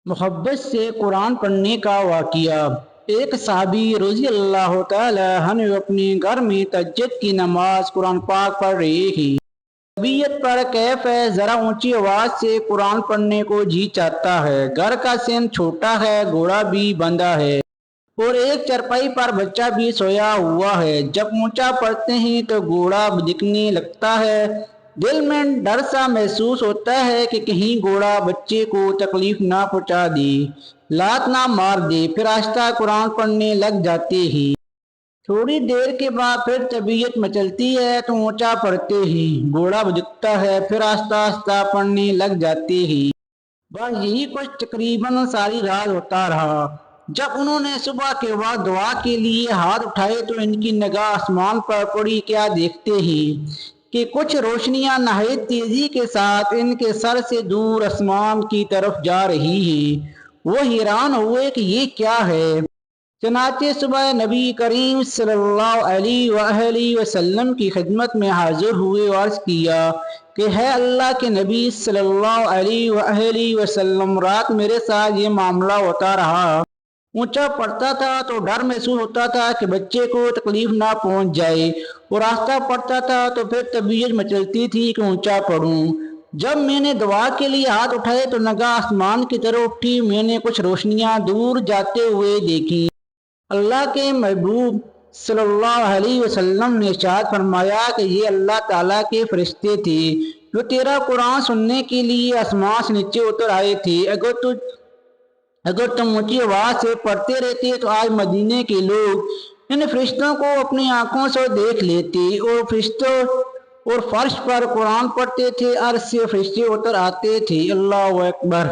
محبت سے قرآن پڑھنے کا واقعہ۔ ایک صحابی رضی اللہ تعالیٰ عنہ اپنے گھر میں تہجد کی نماز قرآن پاک پڑھ رہے تھے۔ طبیعت پر کیف ہے، ذرا اونچی آواز سے قرآن پڑھنے کو جی چاہتا ہے۔ گھر کا سن چھوٹا ہے، گھوڑا بھی بندھا ہے اور ایک چرپائی پر بچہ بھی سویا ہوا ہے۔ جب اونچا پڑھتے ہیں تو گھوڑا دکھنے لگتا ہے۔ دل میں ڈر سا محسوس ہوتا ہے کہ کہیں گھوڑا بچے کو تکلیف نہ پہنچا دے، لات نہ مار دے۔ پھر آہستہ قرآن پڑھنے لگ جاتے ہیں۔ تھوڑی دیر کے بعد پھر طبیعت مچلتی ہے تو اونچا پڑھتے ہیں، گھوڑا دکھتا ہے، پھر آہستہ آہستہ پڑھنے لگ جاتے ہیں۔ بس یہی کچھ تقریباً ساری رات ہوتا رہا۔ جب انہوں نے صبح کے وقت دعا کے لیے ہاتھ اٹھائے تو ان کی نگاہ آسمان پر پڑی۔ کیا دیکھتے ہیں کہ کچھ روشنیاں نہایت تیزی کے ساتھ ان کے سر سے دور آسمان کی طرف جا رہی ہیں۔ وہ حیران ہوئے کہ یہ کیا ہے۔ چنانچہ صبح نبی کریم صلی اللہ علیہ وآلہ وسلم کی خدمت میں حاضر ہوئے اور عرض کیا کہ ہے اللہ کے نبی صلی اللہ علیہ وآلہ وسلم، رات میرے ساتھ یہ معاملہ ہوتا رہا۔ اونچا پڑھتا تھا تو ڈر محسوس ہوتا تھا کہ بچے کو تکلیف نہ پہنچ جائے، اور آہستہ پڑھتا تھا تو پھر طبیعت مچلتی تھی کہ اونچا پڑھوں۔ جب میں نے دعا کے لیے ہاتھ اٹھائے تو نگاہ آسمان کی طرف اٹھی، میں نے کچھ روشنیاں دور جاتے ہوئے دیکھی۔ اللہ کے محبوب صلی اللہ علیہ وسلم نے ارشاد فرمایا کہ یہ اللہ تعالیٰ کے فرشتے تھے جو تیرا قرآن سننے کے لیے آسمان سے نیچے اتر آئے تھے۔ اگر تم اونچی آواز سے پڑھتے رہتے تو آج مدینے کے لوگ ان فرشتوں کو اپنی آنکھوں سے دیکھ لیتے، اور فرشتوں اور فرش پر قرآن پڑھتے تھے، عرش سے فرشتے اتر آتے تھے۔ اللہ اکبر۔